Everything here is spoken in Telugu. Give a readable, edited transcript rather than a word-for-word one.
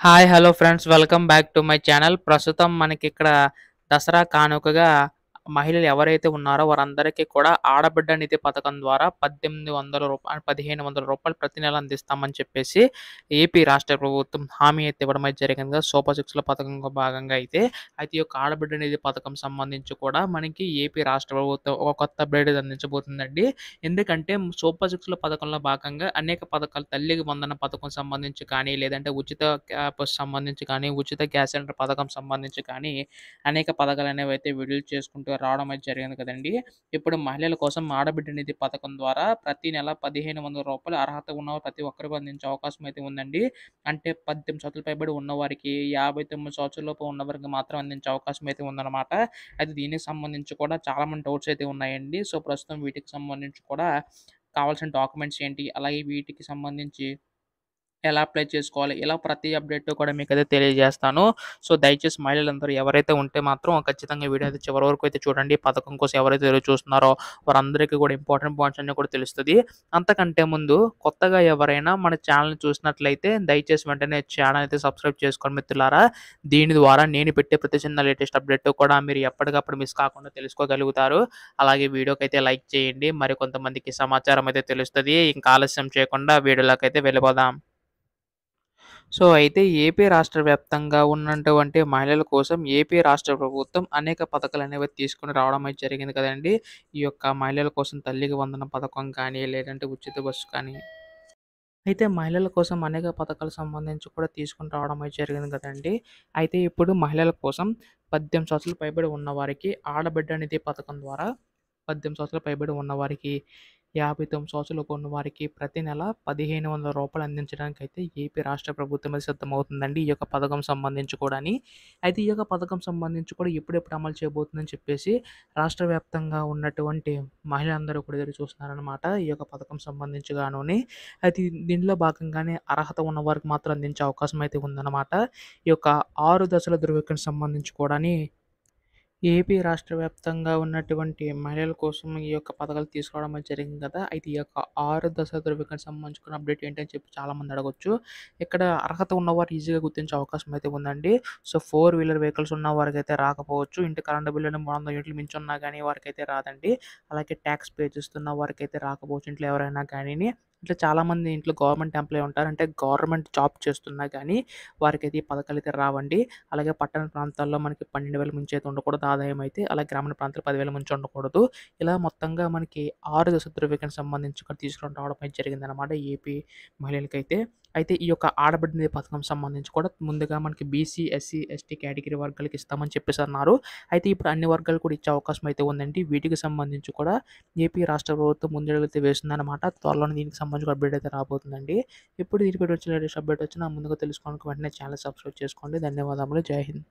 Hi! Hello friends. Welcome back to my channel. ప్రస్తుతం మనకిక్కడ దసరా కానుకగా మహిళలు ఎవరైతే ఉన్నారో వారందరికీ కూడా ఆడబిడ్డ నిధి పథకం ద్వారా రూ. 1,500 ప్రతి నెల అందిస్తామని చెప్పేసి ఏపీ రాష్ట్ర ప్రభుత్వం హామీ అయితే ఇవ్వడం అయితే జరిగింది కదా! సూపర్ సిక్స్‌లో పథకంలో భాగంగా అయితే ఈ యొక్క ఆడబిడ్డ నిధి పథకం సంబంధించి కూడా మనకి ఏపీ రాష్ట్ర ప్రభుత్వం ఒక కొత్త అప్‌డేట్ అందించబోతుందండి. ఎందుకంటే సూపర్ సిక్స్‌లో పథకంలో భాగంగా అనేక పథకాలు తల్లికి వందన పథకం సంబంధించి కానీ, లేదంటే ఉచిత బస్ సంబంధించి కానీ, ఉచిత గ్యాస్ సిలిండర్ పథకం సంబంధించి కానీ, అనేక పథకాలనేవి అయితే విడుదల చేసుకుంటూ రావడం అయితే జరిగింది కదండీ! ఇప్పుడు మహిళల కోసం ఆడబిడ్డ నిధి పథకం ద్వారా ప్రతి నెల రూ. 1,500 అర్హత ఉన్న ప్రతి ఒక్కరికి అందించే అవకాశం అయితే ఉందండి. అంటే 18 సంవత్సరాలు పైబడి ఉన్నవారికి, 59 సంవత్సరాలలోపు ఉన్నవారికి మాత్రం అందించే అవకాశం అయితే ఉందన్నమాట. అయితే దీనికి సంబంధించి కూడా చాలా మంది డౌట్స్ అయితే ఉన్నాయండి. సో, ప్రస్తుతం వీటికి సంబంధించి కూడా కావాల్సిన డాక్యుమెంట్స్ ఏంటి? అలాగే వీటికి సంబంధించి ఎలా అప్లై చేసుకోవాలి? ఇలా ప్రతి అప్డేట్ కూడా మీకైతే తెలియజేస్తాను. సో, దయచేసి మహిళలందరూ ఎవరైతే ఉంటే మాత్రం ఖచ్చితంగా వీడియో అయితే చివరి వరకు అయితే చూడండి. పథకం కోసం ఎవరైతే ఎదురు చూస్తున్నారో వారందరికీ కూడా ఇంపార్టెంట్ పాయింట్స్ అన్నీ కూడా తెలుస్తది. అంతకంటే ముందు కొత్తగా ఎవరైనా మన ఛానెల్‌ని చూసినట్లయితే దయచేసి వెంటనే ఛానెల్ అయితే సబ్స్క్రైబ్ చేసుకోండి మిత్రులారా. దీని ద్వారా నేను పెట్టే ప్రతి చిన్న లేటెస్ట్ అప్డేట్ కూడా మీరు ఎప్పటికప్పుడు మిస్ కాకుండా తెలుసుకోగలుగుతారు. అలాగే వీడియోకైతే లైక్ చేయండి. మరి కొంతమందికి సమాచారం అయితే తెలుస్తది. ఇంకా ఆలస్యం చేయకుండా వీడియోలోకైతే వెళ్ళిపోదాం. సో, అయితే ఏపీ రాష్ట్ర వ్యాప్తంగా ఉన్నటువంటి మహిళల కోసం ఏపీ రాష్ట్ర ప్రభుత్వం అనేక పథకాలనేవి తీసుకొని రావడం అయితే జరిగింది కదండీ! ఈ యొక్క మహిళల కోసం తల్లికి వందనం పథకం కానీ, లేదంటే ఉచిత బస్సు కానీ, అయితే మహిళల కోసం అనేక పథకాలకు సంబంధించి కూడా తీసుకొని రావడం అయితే జరిగింది కదండీ! అయితే ఇప్పుడు మహిళల కోసం 18 సంవత్సరాలు పైబడి ఉన్నవారికి ఆడబిడ్డ నిధి పథకం ద్వారా 18 సంవత్సరాలు పైబడి ఉన్నవారికి, 59 సంవత్సరాలలోపు ఉన్నవారికి ప్రతి నెల రూ. 1,500 అందించడానికైతే ఏపీ రాష్ట్ర ప్రభుత్వం అయితే సిద్ధమవుతుందండి. ఈ యొక్క పథకం సంబంధించి కూడాని. అయితే ఈ యొక్క పథకం సంబంధించి కూడా ఎప్పుడెప్పుడు అమలు చేయబోతుందని చెప్పేసి రాష్ట్ర వ్యాప్తంగా ఉన్నటువంటి మహిళలందరూ కూడా ఎదురు చూస్తున్నారనమాట. ఈ యొక్క పథకం సంబంధించి గానుని. అయితే దీనిలో భాగంగానే అర్హత ఉన్న వారికి మాత్రం అందించే అవకాశం అయితే ఉందన్నమాట. ఈ యొక్క 6 దశల ధృవీకరణకు సంబంధించి కూడాని ఏపీ రాష్ట్ర వ్యాప్తంగా ఉన్నటువంటి మహిళల కోసం ఈ యొక్క పథకాలు తీసుకురావడం అనేది జరిగింది కదా! అయితే ఈ యొక్క 6 దశల ధృవీకరణకు సంబంధించిన అప్డేట్ ఏంటని చెప్పి చాలామంది అడగొచ్చు. ఇక్కడ అర్హత ఉన్నవారు ఈజీగా గుర్తించే అవకాశం అయితే ఉందండి. సో, 4 వీలర్ వెహికల్స్ ఉన్న వారికైతే రాకపోవచ్చు. ఇంటి కరెంట్ బిల్లుని 300 యూనిట్లు మించి ఉన్నా గానీ వారికైతే రాదండి. అలాగే ట్యాక్స్ పే చేస్తున్న వారికైతే రాకపోవచ్చు ఇంట్లో ఎవరైనా గానీని. ఇట్లా చాలామంది ఇంట్లో గవర్నమెంట్ ఎంప్లాయీ ఉంటారు. అంటే గవర్నమెంట్ జాబ్ చేస్తున్నా గానీ వారికైతే ఈ పథకాలైతే రావండి. అలాగే పట్టణ ప్రాంతాల్లో మనకి 12,000 మించి అయితే ఉండకూడదు ఆదాయం అయితే. అలాగే గ్రామీణ ప్రాంతాల్లో 10,000 మించి ఉండకూడదు. ఇలా మొత్తంగా మనకి 6 దశ ధృవీకరణకు సంబంధించి ఇక్కడ తీసుకొని రావడం అయితే జరిగిందనమాట ఏపీ మహిళలకైతే. అయితే ఈ యొక్క ఆడబిడ్డ నిధి పథకం సంబంధించి కూడా ముందుగా మనకి బీసీ, ఎస్సీ, ఎస్టీ కేటగిరీ వర్గాలకి ఇస్తామని చెప్పేసి అన్నారు. అయితే ఇప్పుడు అన్ని వర్గాలు కూడా ఇచ్చే అవకాశం అయితే ఉందండి. వీటికి సంబంధించి కూడా ఏపీ రాష్ట్ర ప్రభుత్వం ముందడుగైతే వేస్తుందనమాట. త్వరలోనే దీనికి సంబంధించిన అప్డేట్ అయితే రాబోతుందండి. ఎప్పుడు దీనిపై వచ్చిన లేటెస్ట్ అప్డేట్ వచ్చినా ముందుగా తెలుసుకోవడానికి వెంటనే ఛానల్ సబ్స్క్రైబ్ చేసుకోండి. ధన్యవాదములు. జై హింద్.